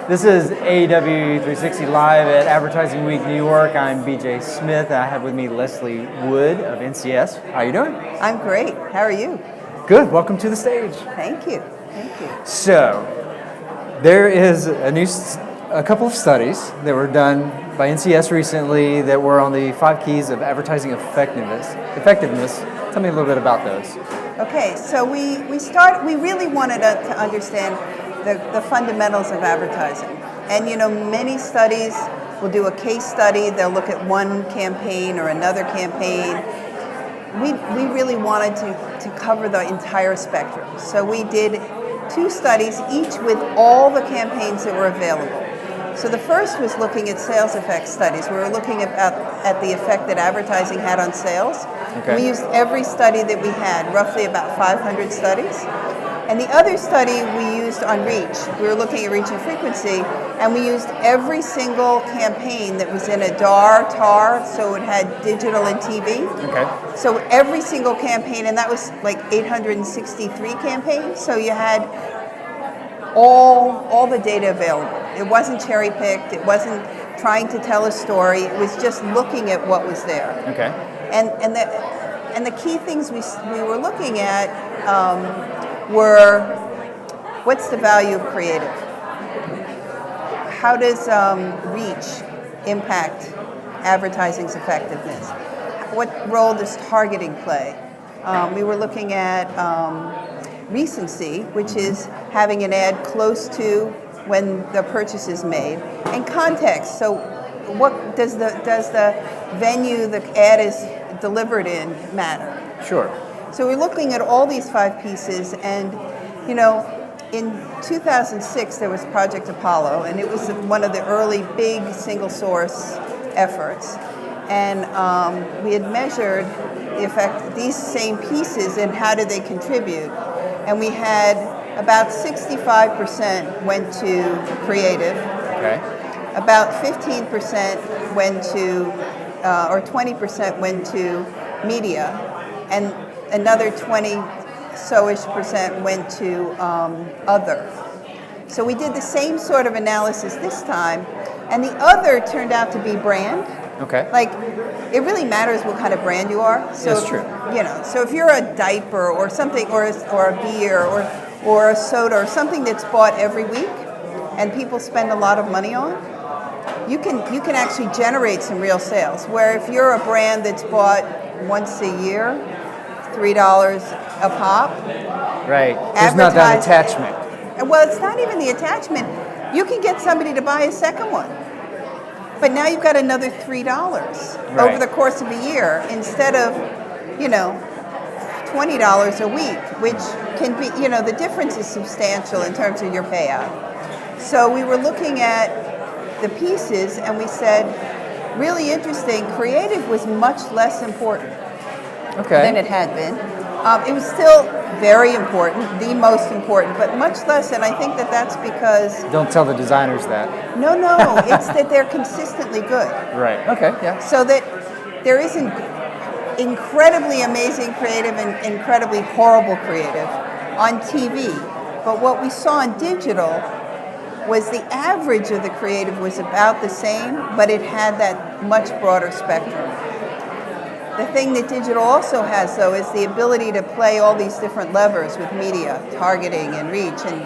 This is AEW 360 Live at Advertising Week New York. I'm BJ Smith. I have with me Leslie Wood of NCS. How are you doing? I'm great. How are you? Good. Welcome to the stage. Thank you. Thank you. So, there is a couple of studies that were done by NCS recently that were on the 5 keys of advertising effectiveness. Tell me a little bit about those. Okay, so we really wanted to understand the fundamentals of advertising. And many studies will do a case study, they'll look at one campaign or another campaign. We really wanted to cover the entire spectrum. So we did 2 studies, each with all the campaigns that were available. So the first was looking at sales effect studies. We were looking at the effect that advertising had on sales. Okay. We used every study that we had, roughly about 500 studies. And the other study we used on reach. We were looking at reach and frequency, and we used every single campaign that was in a DAR, TAR, so it had digital and TV. Okay. So every single campaign, and that was like 863 campaigns, so you had all the data available. It wasn't cherry-picked, it wasn't trying to tell a story, it was just looking at what was there. Okay. And the key things we were looking at were, what's the value of creative? How does reach impact advertising's effectiveness? What role does targeting play? We were looking at recency, which is having an ad close to when the purchase is made, and context. So what does the venue the ad is delivered in matter? Sure. So we're looking at all these 5 pieces, and in 2006 there was Project Apollo, and it was one of the early big single source efforts, and we had measured the effect these same pieces and how did they contribute, and we had about 65% went to creative. Okay. About 15% went to, or 20% went to media, and another 20-so-ish% went to other. So we did the same sort of analysis this time, and the other turned out to be brand. Okay. Like, it really matters what kind of brand you are. So That's true. So if you're a diaper or something, or a beer, or a soda, or something that's bought every week, and people spend a lot of money on, you can actually generate some real sales. Where if you're a brand that's bought once a year, $3 a pop. Right. There's not that attachment. Well, it's not even the attachment. You can get somebody to buy a second one. But now you've got another $3 over the course of a year instead of, $20 a week, which can be, the difference is substantial in terms of your payout. So we were looking at the pieces and we said, really interesting, creative was much less important than it had been. It was still very important, the most important, but much less, and I think that's because... Don't tell the designers that. No, it's that they're consistently good. Right, okay, yeah. So that there isn't incredibly amazing creative and incredibly horrible creative on TV, but what we saw in digital was the average of the creative was about the same, but it had that much broader spectrum. The thing that digital also has, though, is the ability to play all these different levers with media, targeting and reach and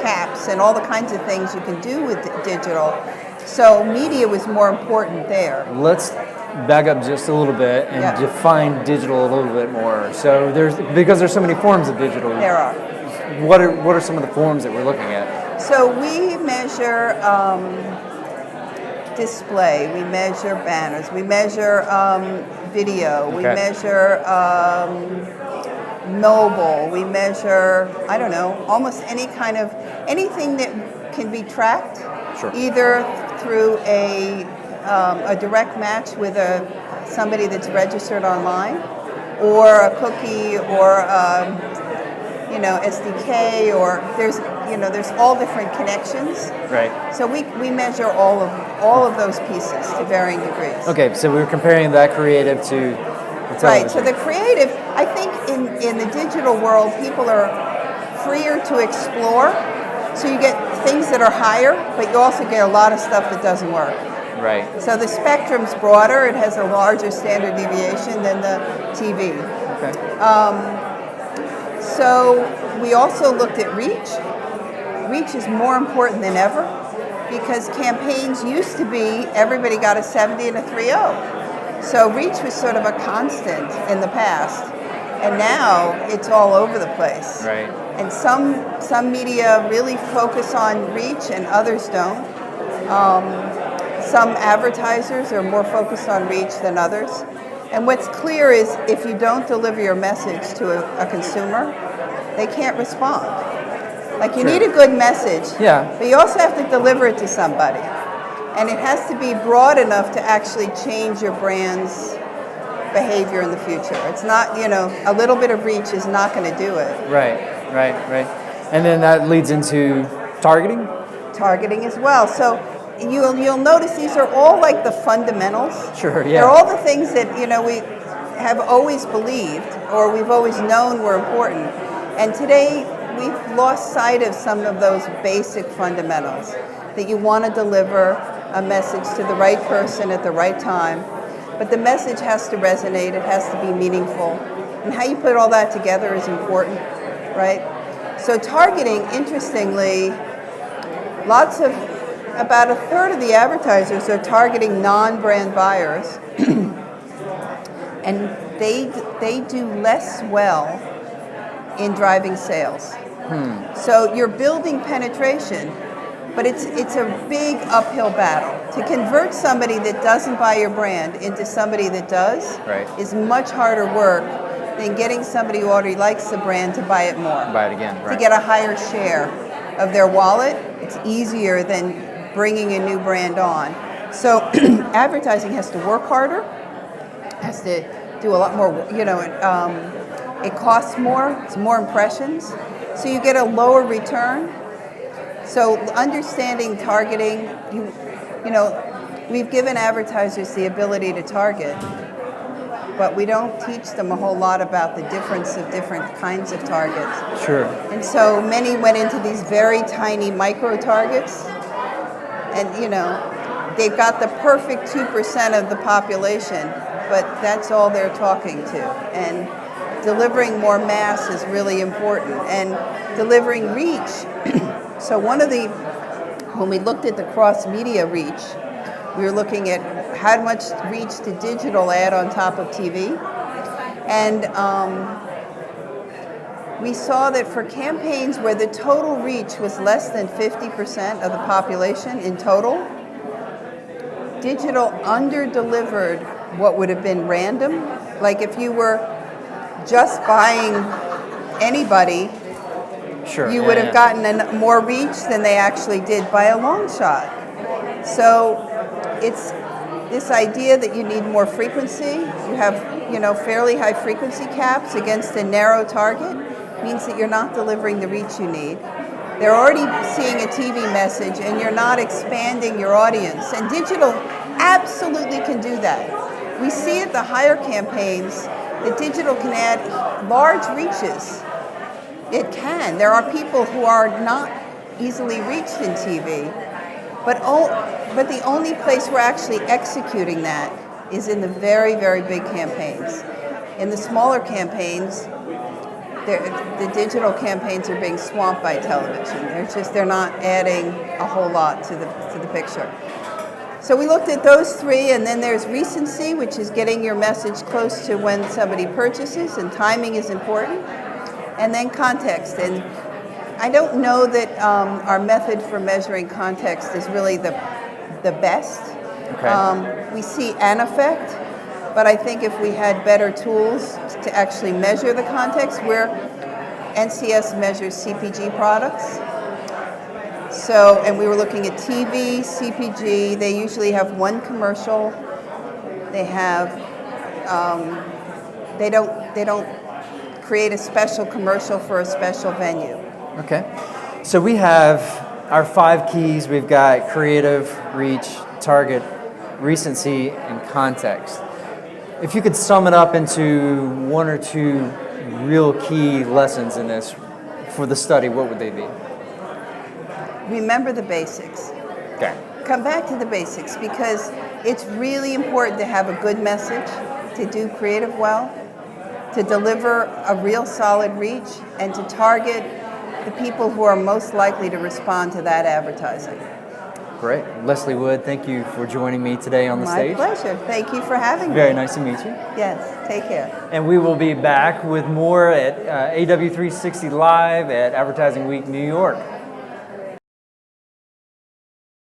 caps and all the kinds of things you can do with digital. So media was more important there. Let's back up just a little bit and define digital a little bit more. So because there's so many forms of digital. There are. What are some of the forms that we're looking at? So we measure display, we measure banners, we measure video, we measure mobile, we measure, almost anything that can be tracked, either through a direct match with somebody that's registered online, or a cookie, or SDK, or there's all different connections. Right. So we measure all of those pieces to varying degrees. Okay, so we were comparing that creative to the television. Right. So the creative, I think, in the digital world, people are freer to explore. So you get things that are higher, but you also get a lot of stuff that doesn't work. Right. So the spectrum's broader. It has a larger standard deviation than the TV. Okay. So we also looked at reach. Reach is more important than ever because campaigns used to be everybody got a 70 and a 3.0. So reach was sort of a constant in the past, and now it's all over the place. Right. And some media really focus on reach and others don't. Some advertisers are more focused on reach than others. And what's clear is if you don't deliver your message to a consumer, they can't respond. Like you need a good message, but you also have to deliver it to somebody. And it has to be broad enough to actually change your brand's behavior in the future. It's not, a little bit of reach is not going to do it. Right. And then that leads into targeting? Targeting as well. So you'll notice these are all like the fundamentals. Sure, yeah. They're all the things that, we have always believed or we've always known were important. And today we've lost sight of some of those basic fundamentals, that you want to deliver a message to the right person at the right time, but the message has to resonate, it has to be meaningful, and how you put all that together is important, right? So targeting, interestingly, about a third of the advertisers are targeting non-brand buyers, and they do less well in driving sales. So you're building penetration, but it's a big uphill battle. To convert somebody that doesn't buy your brand into somebody that does is much harder work than getting somebody who already likes the brand to buy it more. Buy it again, right. To get a higher share of their wallet, it's easier than bringing a new brand on. So advertising has to work harder, has to do a lot more, it costs more, it's more impressions, so you get a lower return. So understanding targeting, we've given advertisers the ability to target, but we don't teach them a whole lot about the difference of different kinds of targets. Sure. And so many went into these very tiny micro targets, and they've got the perfect 2% of the population, but that's all they're talking to. And delivering more mass is really important, and delivering reach. So when we looked at the cross-media reach, we were looking at how much reach did digital add on top of TV. And we saw that for campaigns where the total reach was less than 50% of the population in total, digital under-delivered what would have been random. Like if you were just buying anybody, you would have gotten more reach than they actually did by a long shot. So it's this idea that you need more frequency. You have, fairly high frequency caps against a narrow target means that you're not delivering the reach you need. They're already seeing a TV message and you're not expanding your audience. And digital absolutely can do that. We see at the higher campaigns that digital can add large reaches. It can. There are people who are not easily reached in TV, but the only place we're actually executing that is in the very, very big campaigns. In the smaller campaigns, the digital campaigns are being swamped by television. They're not adding a whole lot to the picture. So we looked at those three, and then there's recency, which is getting your message close to when somebody purchases, and timing is important. And then context. And I don't know that our method for measuring context is really the best. Okay. We see an effect, but I think if we had better tools to actually measure the context, where NCS measures CPG products. So, and we were looking at TV, CPG. They usually have one commercial. They have, they don't create a special commercial for a special venue. Okay. So we have our 5 keys. We've got creative, reach, target, recency, and context. If you could sum it up into 1 or 2 real key lessons in this for the study, what would they be? remember the basics. Okay. Come back to the basics because it's really important to have a good message, to do creative well, to deliver a real solid reach, and to target the people who are most likely to respond to that advertising. Great. Leslie Wood, thank you for joining me today on the stage. My pleasure. Thank you for having me. Very nice to meet you. Yes, take care. And we will be back with more at AW360 Live at Advertising Week New York.